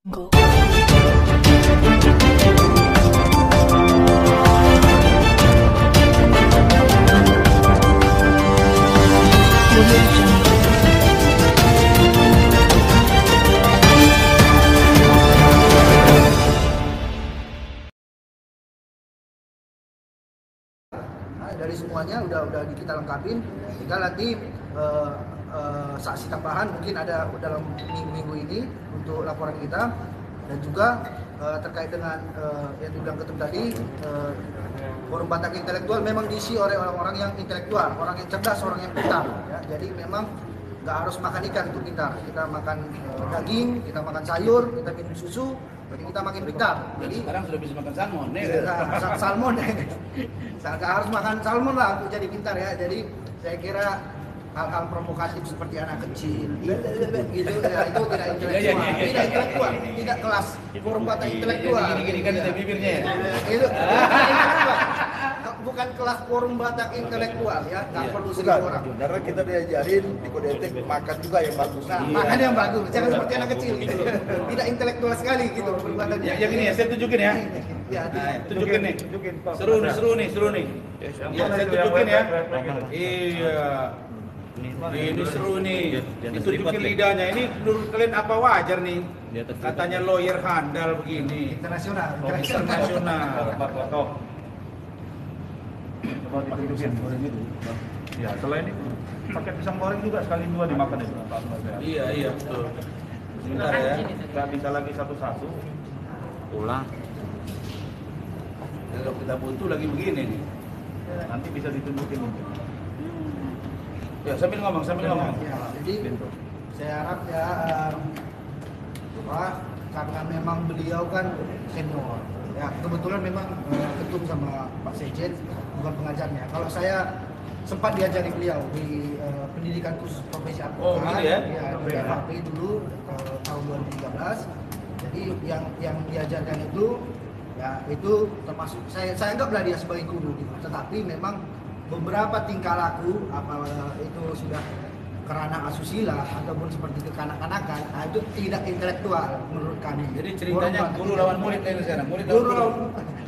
Go. Dari semuanya udah kita lengkapin, tinggal nanti saksi tambahan mungkin ada dalam minggu ini untuk laporan kita, dan juga terkait dengan yang dibilang ketum tadi, forum Batak intelektual memang diisi oleh orang-orang yang intelektual, orang yang cerdas, orang yang pintar ya. Jadi memang nggak harus makan ikan untuk pintar, kita makan daging, kita makan sayur, kita minum susu, jadi kita makin pintar. Jadi sekarang sudah bisa makan salmon nih. Salmon nggak harus makan salmon lah untuk jadi pintar ya. Jadi saya kira hal-hal provokatif seperti anak kecil gitu ya, itu tidak intelektual, tidak kelas forum Batak intelektual. Gini kan ada bibirnya ya. Itu bukan kelas forum Batak intelektual ya, nggak perlu 1.000 orang. Karena kita diajarin di kode etik makan juga yang bagus. Nah, makan yang bagus, jangan seperti anak kecil gitu. Tidak intelektual sekali gitu perbuatannya. Yang ini ya, saya tunjukin ya. Ya, Tunjukin nih. Seru nih. Ya, saya tunjukin ya. Iya. Ini seru nih. Ditunjukin lidahnya. Ini menurut kalian apa wajar nih? Katanya lawyer handal begini. internasional. Coba ditunjukin goreng itu. Ya, selain itu pakai pisang goreng juga sekali dua dimakan itu. Iya, betul. Sebentar ya. Nggak bisa lagi satu-satu. Ulang. Kalau kita butuh lagi begini nih. Nanti bisa ditunjukin. Ya, sambil ngomong. Ya, jadi saya harap ya karena memang beliau kan senior. Ya, kebetulan memang ketum sama Pak Sekjen, bukan pengajarnya. Kalau saya sempat diajari beliau di pendidikan khusus profesi advokat, Oh, gitu ya? Di FAP dulu tahun 2013. Jadi yang diajarkan itu ya itu termasuk saya anggaplah dia sebagai guru gitu. Tetapi memang beberapa tingkah laku apa itu sudah kerana asusila ataupun seperti kekanak-kanakan, itu tidak intelektual menurut kami. Jadi ceritanya guru lawan murid ini sekarang.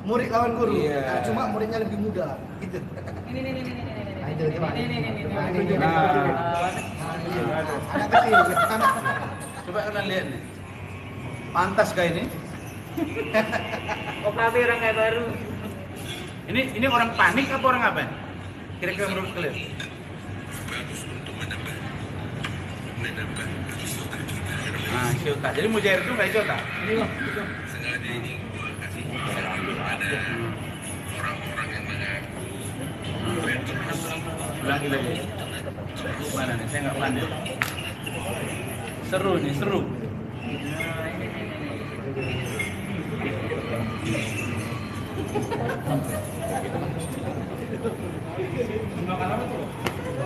Murid lawan guru. Iya. Nah, cuma muridnya lebih muda gitu. Ini. Nah, itu coba. Ini. Anak kecil. Coba kalian lihat nih. Pantas kah ini? OKB orang kayak baru. Ini orang panik apa orang apa? Kira-kira menurut kalian? Nah, Syota. Jadi Mujair itu nggak Syota? Ini loh. Ulangi lagi. Mana nih? Saya nggak pandai. Seru nih, seru.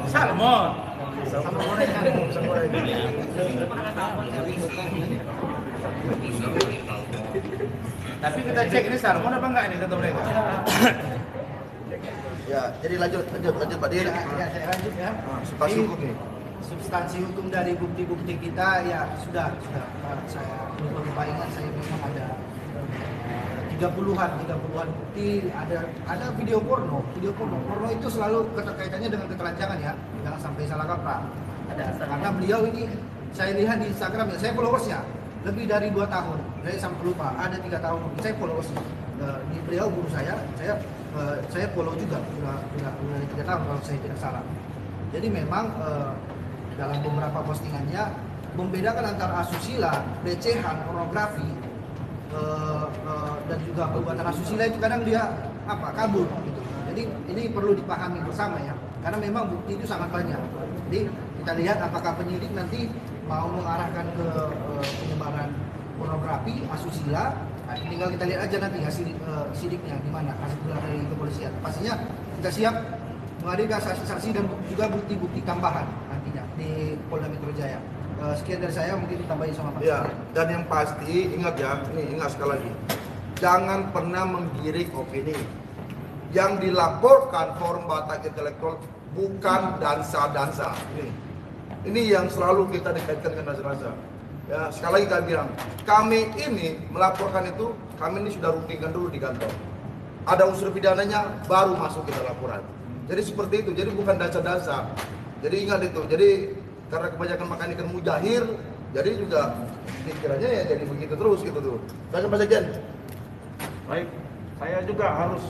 Salmon. Sama gorengan, sama gorengan. Tapi kita cek ini salmon apa enggak ini kata mereka? Ya, jadi lanjut Pak Dir. Ya, saya lanjut ya. Substansi hukum nih. Substansi hukum dari bukti-bukti kita ya sudah saya lupa ingat, saya memang ada 30-an bukti, ada video porno itu selalu keterkaitannya dengan ketelanjangan ya, jangan sampai salah kaprah. Ada, karena beliau ini saya lihat di Instagram ya, saya followersnya lebih dari 2 tahun, saya sampai lupa ada 3 tahun saya followersnya. Di beliau guru saya follow juga udah 3 tahun kalau saya tidak salah. Jadi memang dalam beberapa postingannya membedakan antara asusila, pelecehan, pornografi, dan juga perbuatan asusila itu kadang dia kabur gitu. Jadi ini perlu dipahami bersama ya, karena memang bukti itu sangat banyak. Jadi kita lihat apakah penyidik nanti mau mengarahkan ke penyebaran pornografi, asusila. Nah, tinggal kita lihat aja nanti hasil sidiknya gimana, hasil gelar dari kepolisian. Pastinya kita siap menghadirkan saksi-saksi dan juga bukti-bukti tambahan nantinya di Polda Metro Jaya. Sekian dari saya, mungkin ditambahin sama Pak. Ya, dan yang pasti ingat ya, ingat sekali lagi. Jangan pernah menggiring opini. Yang dilaporkan forum Batak intelektual bukan dansa-dansa. Ini yang selalu kita dikaitkan dengan dansa-dansa. Ya, sekali lagi kami bilang, kami ini melaporkan itu, kami ini sudah rundingkan dulu di kantor. Ada unsur pidananya, baru masuk kita laporan. Jadi seperti itu, jadi bukan dasar-dasar. Jadi ingat itu, jadi karena kebanyakan makan ikan mujahir, jadi juga pikirannya ya jadi begitu terus gitu tuh. Silakan Pak Sekjen. Baik, saya juga harus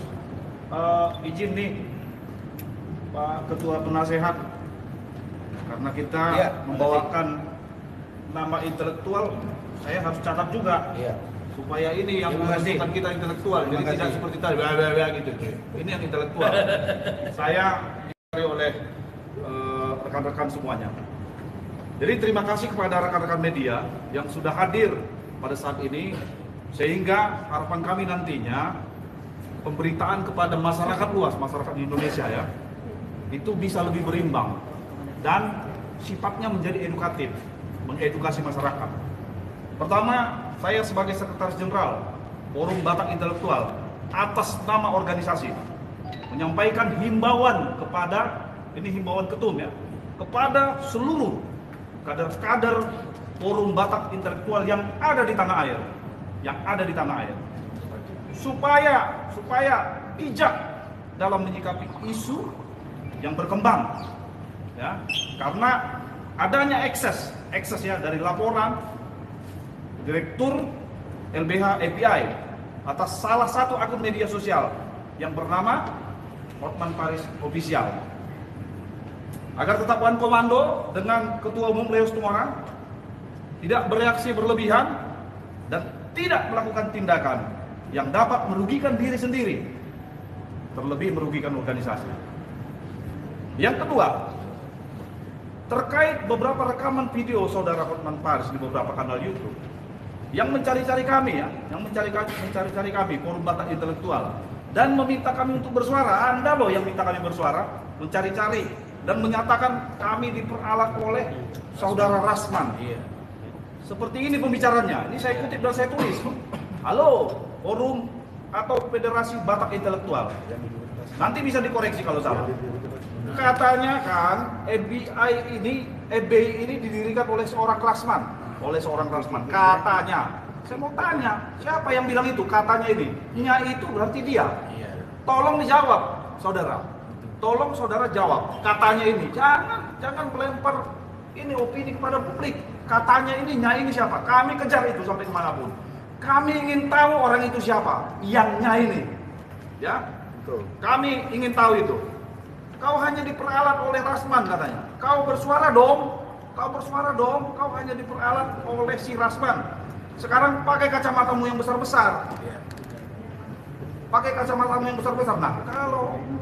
izin nih Pak Ketua Penasehat, karena kita Iya, membawakan nama intelektual, saya harus catat juga supaya ini yang Terima kasih. menentukan kita intelektual. Terima Jadi tidak kasih. seperti tadi gitu. Ini yang intelektual. Saya dicari oleh rekan-rekan semuanya. Jadi terima kasih kepada rekan-rekan media yang sudah hadir pada saat ini, sehingga harapan kami nantinya pemberitaan kepada masyarakat luas, masyarakat di Indonesia ya, itu bisa lebih berimbang dan sifatnya menjadi edukatif, mengedukasi masyarakat. Pertama, saya sebagai Sekretaris Jenderal Forum Batak Intelektual atas nama organisasi menyampaikan himbauan kepada, ini himbauan ketum ya, kepada seluruh kader-kader Forum Batak Intelektual yang ada di tanah air, supaya bijak dalam menyikapi isu yang berkembang, ya, karena adanya ekses ya dari laporan Direktur LBH API atas salah satu akun media sosial yang bernama Hotman Paris Official. Agar tetap one komando dengan Ketua Umum Leus Tumorang, tidak bereaksi berlebihan dan tidak melakukan tindakan yang dapat merugikan diri sendiri, terlebih merugikan organisasi. Yang kedua, terkait beberapa rekaman video saudara Hotman Paris di beberapa kanal YouTube yang mencari-cari kami ya, yang mencari-cari kami Forum Batak Intelektual dan meminta kami untuk bersuara. Anda loh yang minta kami bersuara, mencari-cari dan menyatakan kami diperalat oleh saudara Rasman. Seperti ini pembicaranya. Ini saya kutip dan saya tulis. Halo, Forum atau Federasi Batak Intelektual. Nanti bisa dikoreksi kalau salah. Katanya kan FBI ini didirikan oleh seorang Rasman. Katanya. Saya mau tanya, siapa yang bilang itu? Katanya ini. Nya itu berarti dia. Tolong dijawab, saudara. Tolong saudara jawab. Katanya ini. Jangan melempar ini opini kepada publik. Katanya ini, nya ini siapa? Kami kejar itu sampai kemanapun. Kami ingin tahu orang itu siapa. Yang nya ini. Ya. Kami ingin tahu itu. Kau hanya diperalat oleh Rasman katanya. Kau bersuara dong. Kau hanya diperalat oleh si Rasman. Sekarang pakai kacamatamu yang besar-besar. Pakai kacamatamu yang besar-besar. Nah,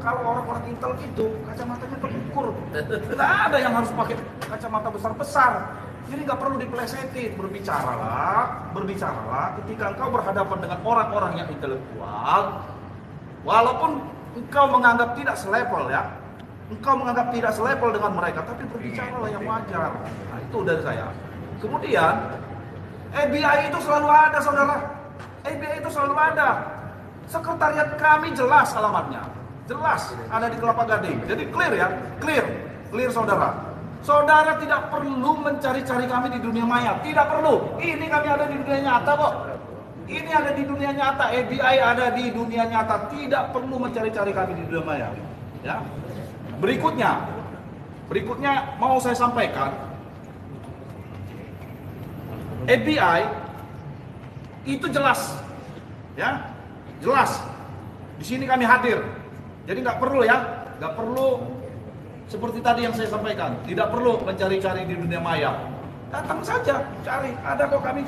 kalau orang-orang Intel itu kacamatanya terukur. Tidak ada yang harus pakai kacamata besar-besar. Jadi nggak perlu dipelesetin. Berbicaralah ketika engkau berhadapan dengan orang-orang yang intelektual. Walaupun engkau menganggap tidak selevel ya. Engkau menganggap tidak selevel dengan mereka, tapi berbicaralah yang wajar. Nah, itu dari saya. Kemudian FBI itu selalu ada, saudara. FBI itu selalu ada. Sekretariat kami jelas alamatnya. Jelas ada di Kelapa Gading. Jadi clear ya, clear saudara. Saudara tidak perlu mencari-cari kami di dunia maya. Tidak perlu. Ini kami ada di dunia nyata kok. Ini ada di dunia nyata. FBI ada di dunia nyata. Tidak perlu mencari-cari kami di dunia maya. Ya. Berikutnya mau saya sampaikan, FBI itu jelas, ya, jelas. Di sini kami hadir, jadi nggak perlu seperti tadi yang saya sampaikan, tidak perlu mencari-cari di dunia maya. Datang saja, cari, ada kok kami.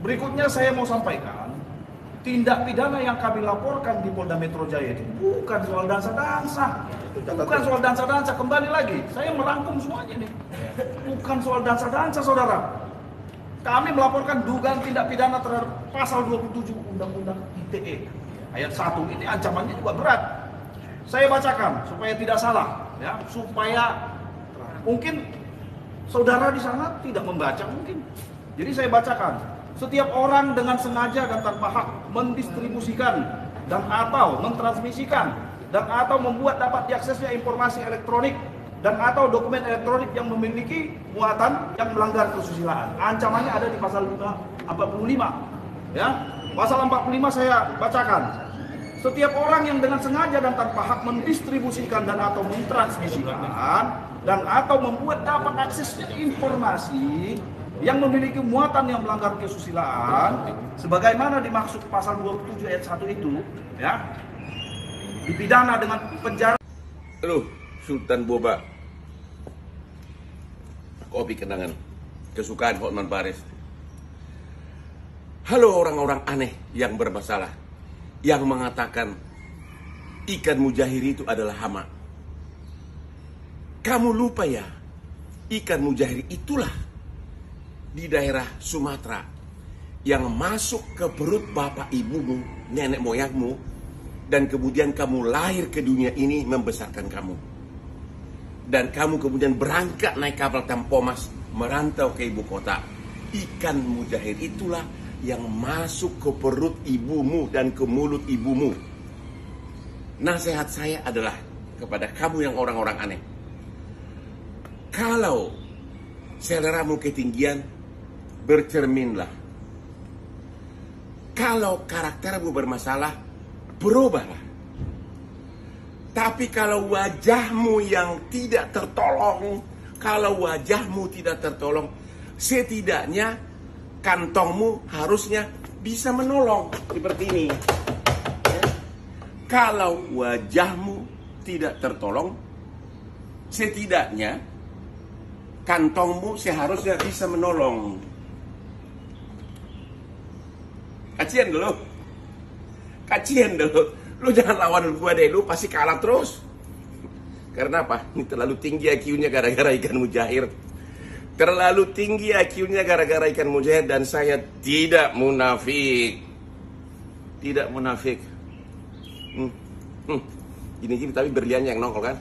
Berikutnya saya mau sampaikan. Tindak pidana yang kami laporkan di Polda Metro Jaya itu bukan soal dansa-dansa. Kembali lagi, saya merangkum semuanya nih. Bukan soal dansa-dansa, saudara. Kami melaporkan dugaan tindak pidana terhadap pasal 27 Undang-Undang ITE. Ayat 1, ini ancamannya juga berat. Saya bacakan supaya tidak salah, ya, supaya mungkin saudara di sana tidak membaca mungkin. Jadi saya bacakan. Setiap orang dengan sengaja dan tanpa hak mendistribusikan dan atau mentransmisikan dan atau membuat dapat diaksesnya informasi elektronik dan atau dokumen elektronik yang memiliki muatan yang melanggar kesusilaan. Ancamannya ada di pasal 45. Ya, pasal 45 saya bacakan. Setiap orang yang dengan sengaja dan tanpa hak mendistribusikan dan atau mentransmisikan dan atau membuat dapat akses informasi yang memiliki muatan yang melanggar kesusilaan sebagaimana dimaksud pasal 27 ayat 1 itu, ya, dipidana dengan penjara. Halo, Sultan Boba. Kopi kenangan kesukaan Hotman Paris. Halo orang-orang aneh yang bermasalah, yang mengatakan ikan mujahir itu adalah hama. Kamu lupa ya, ikan mujahir itulah di daerah Sumatera yang masuk ke perut bapak ibumu, nenek moyangmu, dan kemudian kamu lahir ke dunia ini membesarkan kamu. Dan kamu kemudian berangkat naik kapal Tampomas merantau ke ibu kota. Ikan mujahir itulah yang masuk ke perut ibumu dan ke mulut ibumu. Nasihat saya adalah kepada kamu yang orang-orang aneh. Kalau seleramu ketinggian, bercerminlah. Kalau karaktermu bermasalah, berubahlah. Tapi kalau wajahmu yang tidak tertolong, setidaknya kantongmu harusnya bisa menolong seperti ini. Kalau wajahmu tidak tertolong, setidaknya kantongmu seharusnya bisa menolong. Kacian dulu. Lu jangan lawan gua deh, lu pasti kalah terus. Karena apa? Ini terlalu tinggi IQ-nya gara-gara ikan mujahir. Terlalu tinggi IQ-nya gara-gara ikan mujahir, dan saya tidak munafik. Tidak munafik. Ini tapi berliannya yang nongol kan?